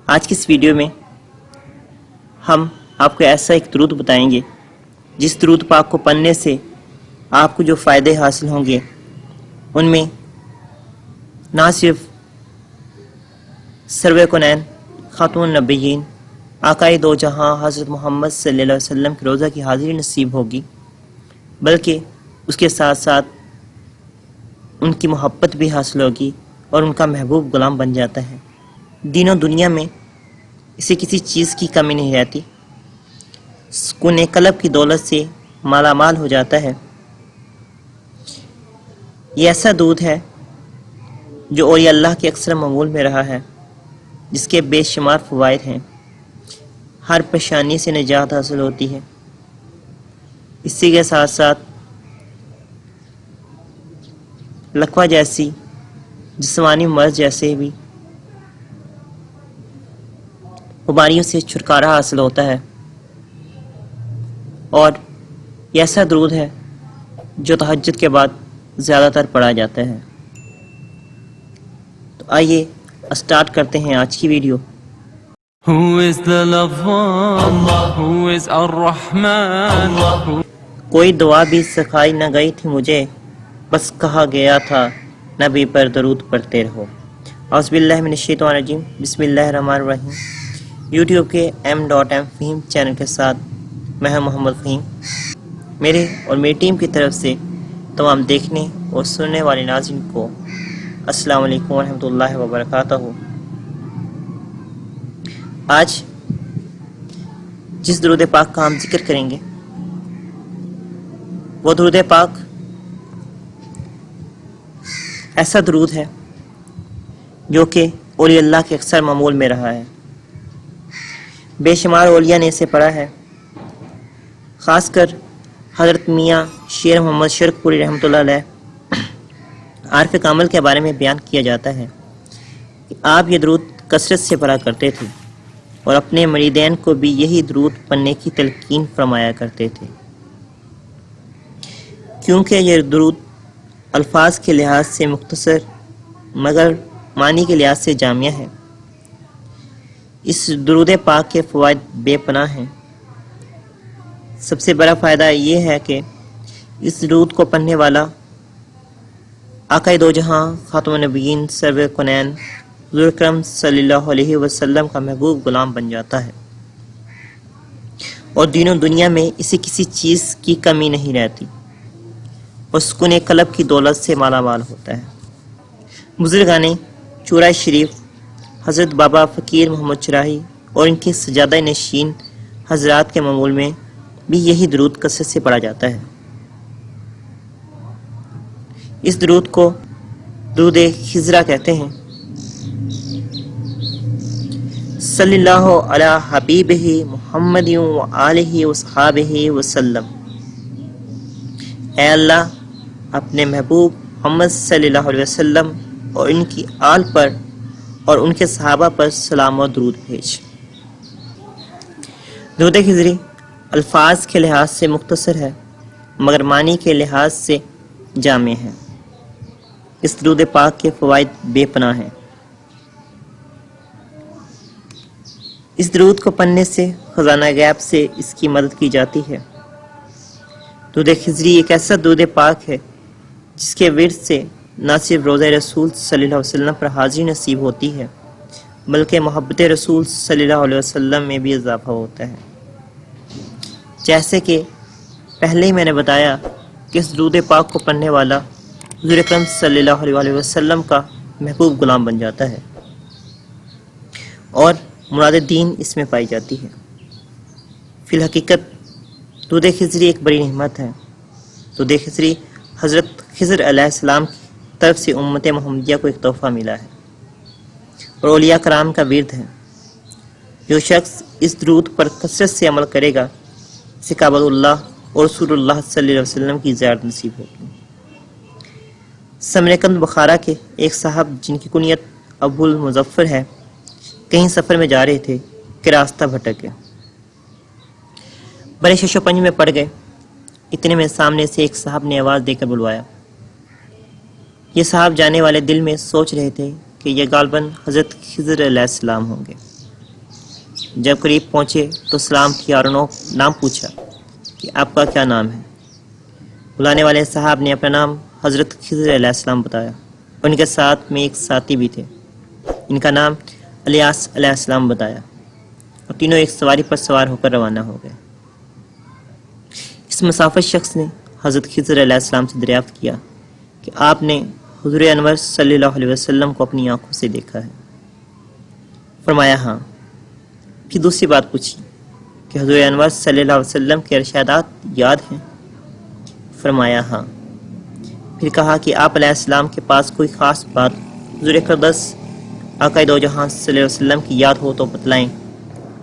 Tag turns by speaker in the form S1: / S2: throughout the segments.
S1: آج کی اس ویڈیو میں ہم آپ کو ایسا ایک درود بتائیں گے جس درود پاک کو پڑھنے سے آپ کو جو فائدے حاصل ہوں گے ان میں نہ صرف سرور کونین خاتم النبیین آقائے دو جہاں حضرت محمد صلی اللہ علیہ وسلم کے روضہ کی حاضری نصیب ہوگی بلکہ اس کے ساتھ ساتھ ان کی محبت بھی حاصل ہوگی اور ان کا محبوب غلام بن جاتا ہے۔ دین و دنیا میں اسے کسی چیز کی کمی نہیں رہتی، سکون قلب کی دولت سے مالا مال ہو جاتا ہے۔ یہ ایسا دودھ ہے جو اولیاء اللہ کے اکثر معمول میں رہا ہے، جس کے بے شمار فوائد ہیں۔ ہر پریشانی سے نجات حاصل ہوتی ہے، اسی کے ساتھ ساتھ لقوہ جیسی جسمانی مرض جیسے بھی بیماریوں سے چھٹکارا حاصل ہوتا ہے، اور یہ ایسا درود ہے جو تہجد کے بعد زیادہ تر پڑھا جاتا ہے۔ تو آئیے اسٹارٹ کرتے ہیں آج کی video.
S2: Who is the Lover? Who is Ar-Rahman?
S1: کوئی دعا بھی سکھائی نہ گئی تھی مجھے، بس کہا گیا تھا نبی پر درود پڑھتے رہو۔ اعوذ باللہ من الشیطان الرجیم، بسم اللہ الرحمن الرحیم۔ یوٹیوب کے m فہیم چینل کے ساتھ میں ہوں محمد فہیم۔ میرے اور میری ٹیم کی طرف سے تمام دیکھنے اور سننے والے ناظرین کو السلام علیکم ورحمۃ اللہ وبرکاتہ۔ آج جس درود پاک کا ہم ذکر کریں گے وہ درود پاک ایسا درود ہے جو کہ اولیاء اللہ کے اکثر معمول میں رہا ہے۔ بے شمار اولیاء نے اسے پڑھا ہے، خاص کر حضرت میاں شیر محمد شرک پوری رحمۃ اللہ علیہ عارف کامل کے بارے میں بیان کیا جاتا ہے کہ آپ یہ درود کثرت سے پڑھا کرتے تھے اور اپنے مریدین کو بھی یہی درود پڑھنے کی تلقین فرمایا کرتے تھے، کیونکہ یہ درود الفاظ کے لحاظ سے مختصر مگر معنی کے لحاظ سے جامع ہے۔ اس درود پاک کے فوائد بے پناہ ہیں۔ سب سے بڑا فائدہ یہ ہے کہ اس درود کو پڑھنے والا آقائے دو جہاں خاتم النبیین سرور کونین حضور اکرم صلی اللہ علیہ وسلم کا محبوب غلام بن جاتا ہے، اور دین و دنیا میں اسے کسی چیز کی کمی نہیں رہتی، اور سکون قلب کی دولت سے مالا مال ہوتا ہے۔ بزرگان چورائے شریف حضرت بابا فقیر محمد چراہی اور ان کے سجادہ نشین حضرات کے معمول میں بھی یہی درود کثرت سے پڑھا جاتا ہے۔ اس درود کو درود خضرہ کہتے ہیں۔ صلی اللہ علی حبیبہ محمد و آلہ و صحابہ وسلم۔ اے اللہ اپنے محبوب محمد صلی اللہ علیہ وسلم اور ان کی آل پر اور ان کے صحابہ پر سلام و درود بھیج۔ درود خضری الفاظ کے لحاظ سے مختصر ہے مگر معنی کے لحاظ سے جامع ہے۔ اس درود پاک کے فوائد بے پناہ ہیں۔ اس درود کو پڑھنے سے خزانہ غیب سے اس کی مدد کی جاتی ہے۔ درود خضری ایک ایسا درود پاک ہے جس کے ورد سے نہ صرف روضہ رسول صلی اللہ علیہ وسلم پر حاضری نصیب ہوتی ہے بلکہ محبت رسول صلی اللہ علیہ وسلم میں بھی اضافہ ہوتا ہے۔ جیسے کہ پہلے ہی میں نے بتایا کہ اس درود پاک کو پڑھنے والا حضور اکرم صلی اللہ علیہ وسلم کا محبوب غلام بن جاتا ہے، اور مراد دین اس میں پائی جاتی ہے۔ فی الحقیقت درود خضری ایک بڑی نعمت ہے۔ درود خضری حضرت خضر علیہ السلام کی طرف سے امت محمدیہ کو ایک تحفہ ملا ہے اور اولیاء کرام کا ورد ہے۔ جو شخص اس درود پر کثرت سے عمل کرے گا اسے کعبۃ اللہ اور رسول اللہ صلی اللہ علیہ وسلم کی زیارت نصیب ہوگی۔ سمرقند بخارا کے ایک صاحب جن کی کنیت ابو المظفر ہے کہیں سفر میں جا رہے تھے کہ راستہ بھٹک گئے، بڑے شش و پنج میں پڑ گئے۔ اتنے میں سامنے سے ایک صاحب نے آواز دے کر بلوایا۔ یہ صاحب جانے والے دل میں سوچ رہے تھے کہ یہ غالباً حضرت خضر علیہ السلام ہوں گے۔ جب قریب پہنچے تو سلام کیا اور نام پوچھا کہ آپ کا کیا نام ہے۔ بلانے والے صاحب نے اپنا نام حضرت خضر علیہ السلام بتایا، اور ان کے ساتھ میں ایک ساتھی بھی تھے، ان کا نام الیاس علیہ السلام بتایا، اور تینوں ایک سواری پر سوار ہو کر روانہ ہو گئے۔ اس مسافر شخص نے حضرت خضر علیہ السلام سے دریافت کیا کہ آپ نے حضور انور صلی اللہ علیہ وسلم کو اپنی آنکھوں سے دیکھا ہے؟ فرمایا ہاں۔ پھر دوسری بات پوچھی کہ حضور انور صلی اللہ علیہ وسلم کے ارشادات یاد ہیں؟ فرمایا ہاں۔ پھر کہا کہ آپ علیہ السلام کے پاس کوئی خاص بات حضور اقدس آقا دو جہاں صلی اللہ علیہ وسلم کی یاد ہو تو بتلائیں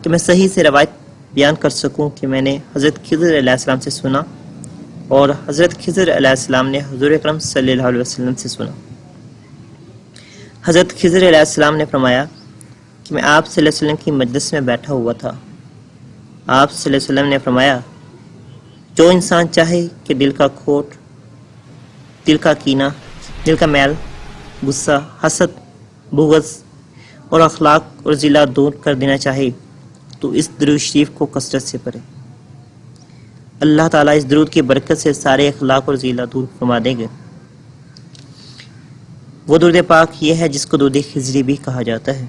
S1: کہ میں صحیح سے روایت بیان کر سکوں کہ میں نے حضرت خضر علیہ السلام سے سنا اور حضرت خضر علیہ السلام نے حضور اکرم صلی اللہ علیہ وسلم سے سنا۔ حضرت خضر علیہ السلام نے فرمایا کہ میں آپ صلی اللہ علیہ وسلم کی مجلس میں بیٹھا ہوا تھا۔ آپ صلی اللہ علیہ وسلم نے فرمایا، جو انسان چاہے کہ دل کا کھوٹ، دل کا کینہ، دل کا میل، غصہ، حسد، بغض اور اخلاق اور ضلع دور کر دینا چاہے تو اس درود شریف کو کثرت سے پڑھے۔ اللہ تعالیٰ اس درود کی برکت سے سارے اخلاق اور ضلع دور فرما دیں گے۔ وہ درود پاک یہ ہے جس کو درود خضری بھی کہا جاتا ہے۔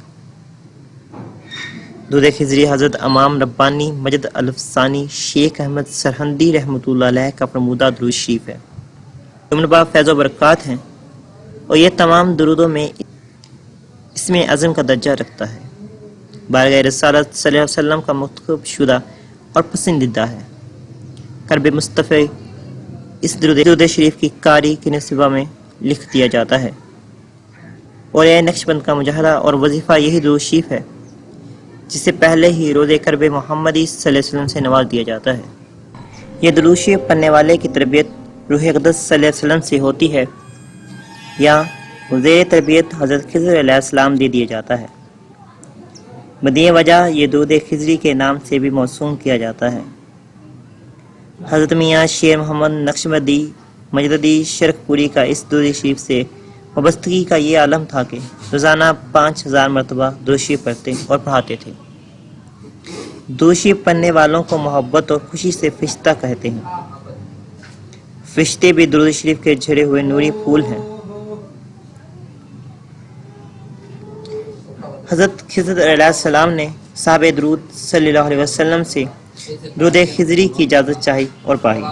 S1: درود خضری حضرت امام ربانی مجد الفسانی شیخ احمد سرہندی رحمۃ اللہ علیہ کا فرمودہ درود شریف ہے، جملہ فیض و برکات ہیں، اور یہ تمام درودوں میں اس میں عظم کا درجہ رکھتا ہے۔ بارگاہ رسالت صلی اللہ علیہ وسلم کا منتخب شدہ اور پسندیدہ ہے۔ کرب مصطفی اس درود شریف کی کاری کے نصبہ میں لکھ دیا جاتا ہے، اور یہ نقش بند کا مجاہدہ اور وظیفہ یہی درود شریف ہے جسے پہلے ہی روز کرب محمدی صلی اللہ علیہ وسلم سے نواز دیا جاتا ہے۔ یہ درود شریف پڑھنے والے کی تربیت روح اقدس صلی اللہ علیہ وسلم سے ہوتی ہے یا زیر تربیت حضرت خضر علیہ السلام دے دیا جاتا ہے۔ بدیع وجہ یہ درود خضری کے نام سے بھی موسوم کیا جاتا ہے۔ حضرت میاں شیر محمد نقشبندی مجددی شرک پوری کا اس درود شریف سے وابستگی کا یہ عالم تھا کہ روزانہ 5000 مرتبہ درود شریف پڑھتے اور پڑھاتے تھے۔ درود شریف پڑھنے والوں کو محبت اور خوشی سے فرشتہ کہتے ہیں۔ فرشتے بھی درود شریف کے جھڑے ہوئے نوری پھول ہیں۔ حضرت خضر علیہ السلام نے صحابہ درود صلی اللہ علیہ وسلم سے درود خضری کی اجازت چاہی اور پائی۔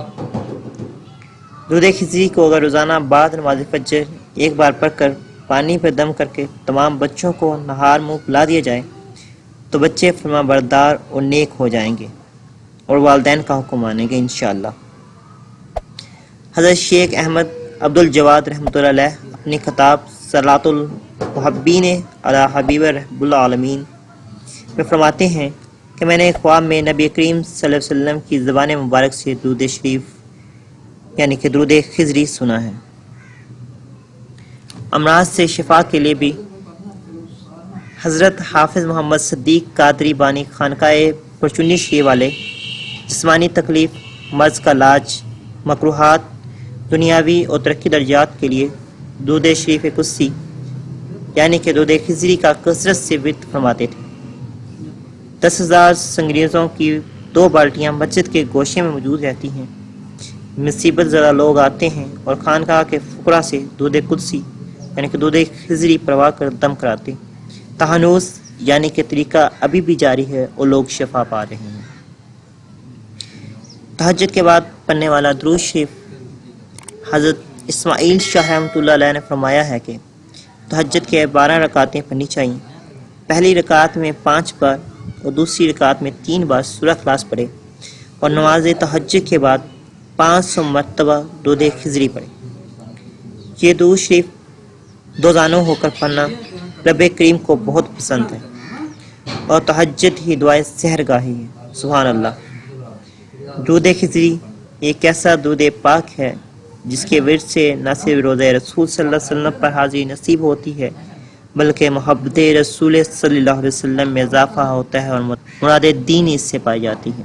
S1: درود خضری کو اگر روزانہ بعد نماز فجر ایک بار پڑھ کر پانی پر دم کر کے تمام بچوں کو نہار منہ پلا دیا جائے تو بچے فرما بردار اور نیک ہو جائیں گے اور والدین کا حکم مانیں گے انشاءاللہ۔ حضرت شیخ احمد عبد الجواد رحمۃ اللہ علیہ اپنی خطاب صلاۃ المحبین علی حبیب رب العالمین میں فرماتے ہیں کہ میں نے خواب میں نبی کریم صلی اللہ علیہ وسلم کی زبان مبارک سے درود شریف یعنی کہ درود خضری سنا ہے۔ امراض سے شفا کے لیے بھی حضرت حافظ محمد صدیق قادری بانی خانقاہ پرچنی شریف والے جسمانی تکلیف، مرض کا علاج، مکروہات، دنیاوی اور ترقی درجات کے لیے درود شریف قدسی یعنی کہ درود خضری کا کثرت سے ورد فرماتے تھے۔ 10,000 سنگریزوں کی 2 بالٹیاں مسجد کے گوشے میں موجود رہتی ہیں۔ مصیبت زدہ لوگ آتے ہیں اور خانقاہ کے فقراء سے درود قدسی یعنی کہ درود خضری پروا کر دم کراتے، تہانوس یعنی کہ طریقہ ابھی بھی جاری ہے اور لوگ شفا پا رہے ہیں۔ تہجد کے بعد پڑھنے والا درود شریف حضرت اسماعیل شاہ رحمۃ اللہ علیہ نے فرمایا ہے کہ تہجد کے 12 رکعتیں پڑھنی چاہیے۔ پہلی رکعت میں 5 بار اور دوسری رکعت میں 3 بار سورہ اخلاص پڑھے اور نماز تہجد کے بعد 500 مرتبہ درود خضری پڑھے۔ یہ درود شریف 2 زانوں ہو کر پڑھنا رب کریم کو بہت پسند ہے اور تہجد ہی دعائے سحرگاہی ہے۔ سبحان اللہ۔ درود خضری ایک ایسا درود پاک ہے جس کے ورد سے نہ صرف روزہ رسول صلی اللہ علیہ وسلم پر حاضری نصیب ہوتی ہے بلکہ محبت رسول صلی اللہ علیہ وسلم میں اضافہ ہوتا ہے اور مراد دین اس سے پائی جاتی ہے۔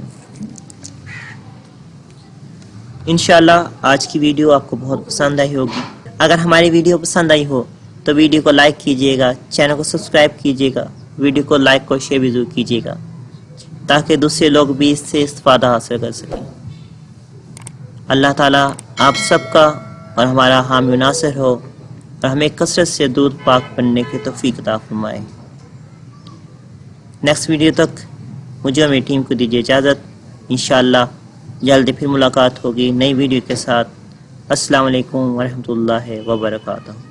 S1: انشاءاللہ آج کی ویڈیو آپ کو بہت پسند آئی ہوگی۔ اگر ہماری ویڈیو پسند آئی ہو تو ویڈیو کو لائک کیجئے گا، چینل کو سبسکرائب کیجئے گا، ویڈیو کو لائک اور شیئر بھی ضرور کیجئے گا۔ تاکہ دوسرے لوگ بھی اس سے استفادہ حاصل کر سکیں۔ اللہ تعالیٰ آپ سب کا اور ہمارا حامی و ناصر ہو اور ہمیں کثرت سے دودھ پاک بننے کی توفیق عطا فرمائے۔ نیکسٹ ویڈیو تک مجھے اور میری ٹیم کو دیجیے اجازت۔ انشاءاللہ جلدی پھر ملاقات ہوگی نئی ویڈیو کے ساتھ۔ السلام علیکم ورحمۃ اللہ وبرکاتہ۔